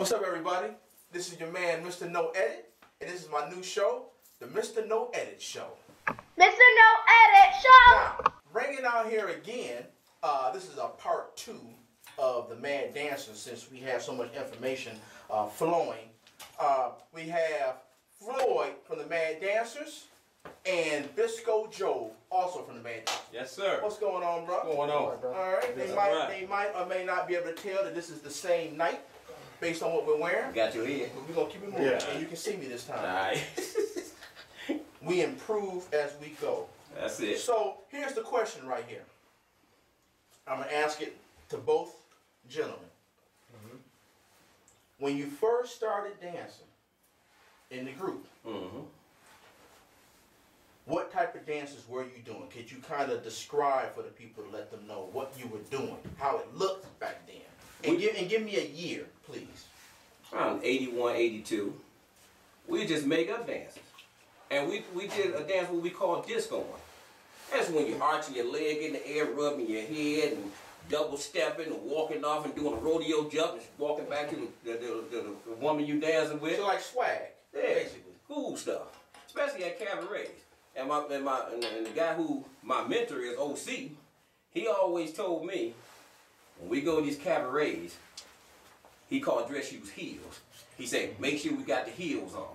What's up, everybody? This is your man, Mr. No Edit, and this is my new show, the Mr. No Edit Show. Mr. No Edit Show! Now, bringing out here again, this is a part 2 of the Mad Dancers, since we have so much information flowing. We have Floyd from the Mad Dancers, and Bisco Joe, also from the Mad Dancers. Yes, sir. What's going on, bro? What's going on? All right. They might or may not be able to tell that this is the same night, based on what we're wearing. Got your head. But we're going to keep it moving, and you can see me this time. All right. We improve as we go. That's it. So, here's the question right here. I'm going to ask it to both gentlemen. Mm-hmm. When you first started dancing in the group, what type of dances were you doing? Could you kind of describe for the people to let them know what you were doing, how it looked back then? And give me a year, please. Around 81, 82, we just make up dances. And we did a dance what we call discoing. That's when you're arching your leg in the air, rubbing your head, and double stepping, and walking off and doing a rodeo jump, and walking back to the woman you dancing with. So like swag, basically. Cool stuff. Especially at cabarets. And the guy who my mentor is, OC, he always told me, when we go to these cabarets, he called dress shoes heels. He said, make sure we got the heels on.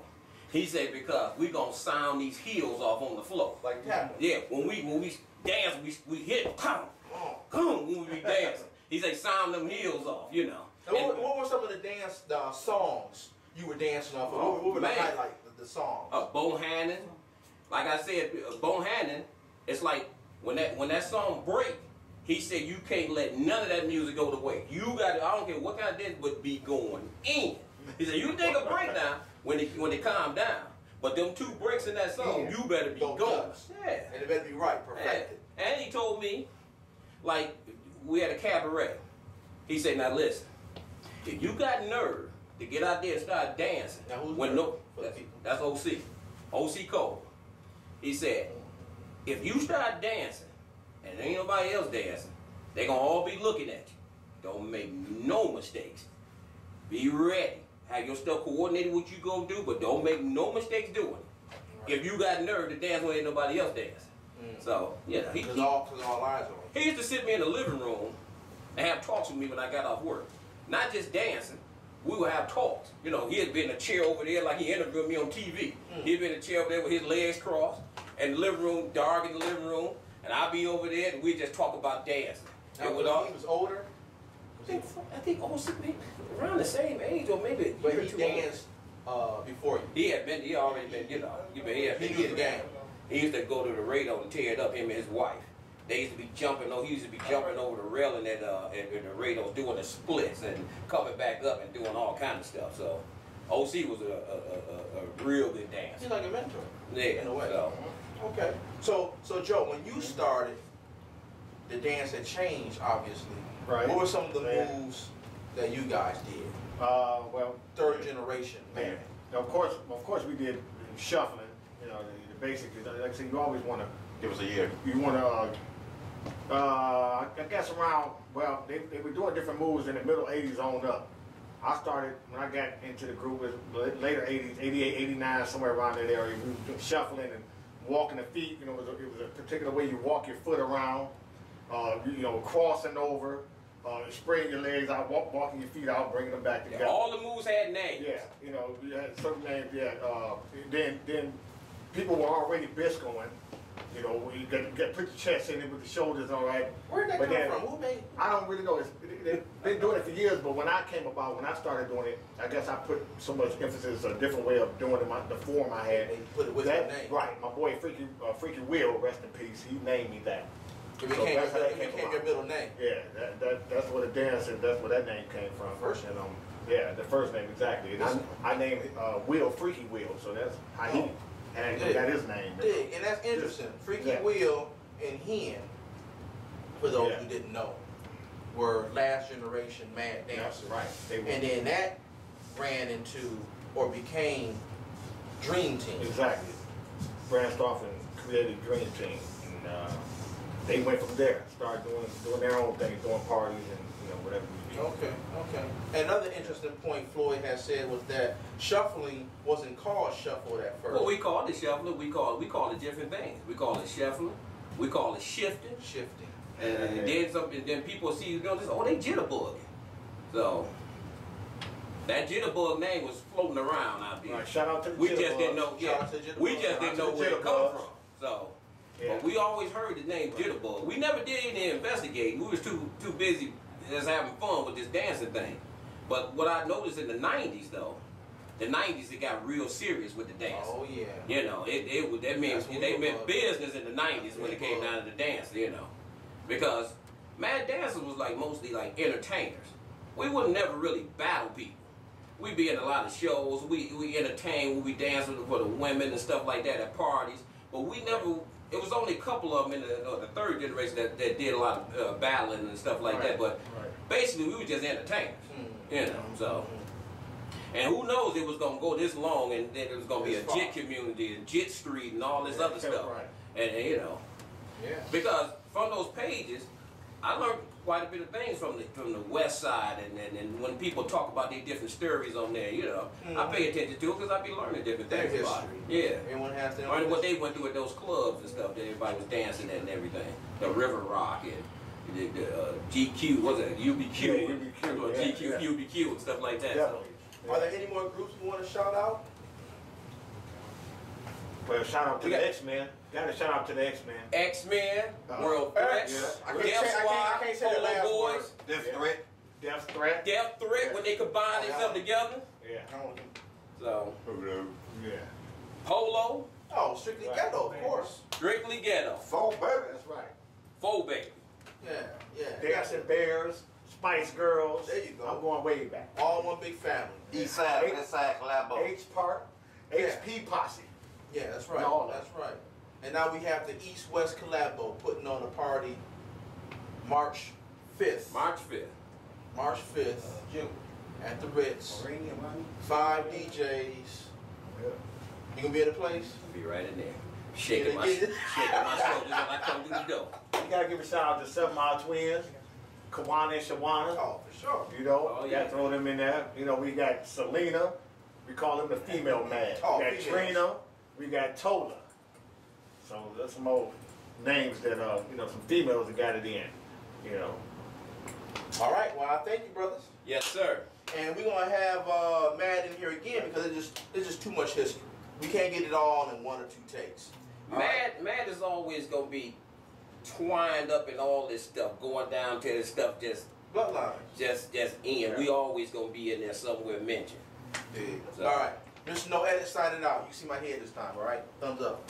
He said, because we gonna sound these heels off on the floor. Like that? Yeah, when we dance, we hit, come, when we be dancing. He said, sound them heels off, you know. And what were some of the songs you were dancing off of? What were the highlight, the songs? Bohannon. Like I said, Bohannon, it's like when that song break, he said you can't let none of that music go to waste. You got to, I don't care what kind of dance, but be going in. He said you take a break now when they calm down, but them 2 breaks in that song, you better be going. Yeah. And it better be right, perfected. And he told me, like we had a cabaret. He said, now listen, if you got nerve to get out there and start dancing, now who's that's OC, OC Cole. He said, if you start dancing and there ain't nobody else dancing, they gonna all be looking at you. Don't make no mistakes. Be ready. Have your stuff coordinated what you gonna do, but don't make no mistakes doing it. Right. If you got nerve to dance when ain't nobody else dancing. So, yeah. Because all eyes on you. He used to sit me in the living room and have talks with me when I got off work. Not just dancing. We would have talks. You know, he had been in a chair over there like he interviewed me on TV. He'd been in a chair over there with his legs crossed, and the living room, dark in the living room, and I'd be over there and we'd just talk about dancing. Now, he was older? I think also around the same age, or maybe. But he danced before you. He already been, you know. He knew the game. He used to go to the radio and tear it up, him and his wife. They used to be jumping. He used to be jumping over the railing at the radio, doing the splits and coming back up and doing all kind of stuff. So, OC was a real good dancer. He's like a mentor. Yeah, in a way. So. Okay. So Joe, when you started, the dance had changed, obviously. Right. What were some of the moves that you guys did? Well, third generation, man. Of course, we did shuffling. You know, the basic. Like I said, you always want to give us a year. You want to. I guess around. Well, they were doing different moves in the middle '80s on up. I started when I got into the group. It was later '80s, '88, '89, somewhere around that area. We were doing shuffling and walking the feet. You know, it was a particular way you walk your foot around. You know, crossing over. Spraying your legs out, walking your feet out, bringing them back together. Yeah, all the moves had names. Yeah, you know, you had certain names. Yeah. Then people were already biscoing. You know, you got put your chest in it with the shoulders, all right. Where'd that come from? Who made? I don't really know. They've been doing it for years, but when I started doing it, I guess I put so much emphasis, a different way of doing it, the form I had. And you put it with that name. Right. My boy Freaky Will, rest in peace. He named me that. It became your middle name. Yeah, that's what a dance, and that's where that name came from. First name. Yeah, the first name exactly. And I named Will Freaky Will, so that's how he got his name. And that's interesting. Freaky Will and Hen, for those who didn't know, were last generation Mad Dancers. Right. And then that ran into or became Dream Team. Exactly. Branched off and created Dream Team. And, they went from there, started doing their own thing, doing parties and whatever. Okay, okay. Another interesting point Floyd has said was that shuffling wasn't called shuffle at first. Well, we call it shuffling. We call it different things. We call it shuffling. We call it shifting. Shifting. And then people see you know this. Oh, they jitterbugging. So that jitterbug name was floating around out there. Right, shout out to the We just jitterbugs. didn't know. Shout out to jitterbug. We just Shout out didn't to know the where it come jitterbugs. from. So. Yeah. But we always heard the name Jitterbug. We never did any investigating. We was too busy just having fun with this dancing thing. But what I noticed in the 90s though, the 90s it got real serious with the dance. Oh yeah. You know, that means That's what they it meant was. business in the 90s when it came down to the dance, you know. Because Mad Dancers was like mostly like entertainers. We would never really battle people. We'd be in a lot of shows, we entertain, we dance for the women and stuff like that at parties. But we never, it was only a couple of them in the third generation that did a lot of battling and stuff like that. But basically, we were just entertainers, you know. So, and who knows it was gonna go this long, and then it was gonna be a JIT community and JIT Street and all this other stuff. And you know, because from those pages, I learned quite a bit of things from the West Side, and when people talk about their different stories on there, you know, I pay attention to it because I be learning different Their things about it. history. Yeah. Everyone has their own Learning what history. they went through at those clubs and stuff that everybody was dancing at and everything. The River Rock and the GQ, what's it? UBQ. Yeah, UBQ, Or yeah, GQ, yeah. UBQ and stuff like that. Definitely. Are there any more groups you want to shout out? Well, shout out to We got- the X-Men. Got to shout out to the X-Men. X-Men, World X. Threats, I can't Death say- I Squad, can't say the Polo last Boys, word. Death Threat. Death Threat. Death Threat, when they combine themselves together. Yeah. I don't know. So, Yeah. Polo, Oh, Strictly Ghetto, of course. Strictly Ghetto, Four baby. That's right. Phobic. Yeah. Dancing Bears, Spice Girls. There you go. I'm going way back. All one big family. East side, west side, collabo. H Park, HP Posse. Yeah, that's right. No. That's right. And now we have the East-West Collabo putting on a party March 5th. March 5th. March 5th at the Ritz. 5 DJs. Yeah. You gonna be at the place? Be right in there. Shaking my shoulders when I come through the door. You gotta give a shout out to 7 Mile Twins, Kawana and Shawana. Oh, for sure. You know, Oh, you yeah. gotta throw them in there. You know, we got Selena. We call them the female man. Oh, we got females. Trina. We got Tola. So there's some old names that you know, some females that got it in. You know. All right. Well, I thank you, brothers. Yes, sir. And we're gonna have Mad in here again because it's just too much history. We can't get it all in 1 or 2 takes. All right. Mad is always gonna be twined up in all this stuff, going down to this stuff just Bloodlines. in. We always gonna be in there somewhere mentioned. Dig. So- All right. Mr. No Edit signing out. You see my head this time, all right? Thumbs up.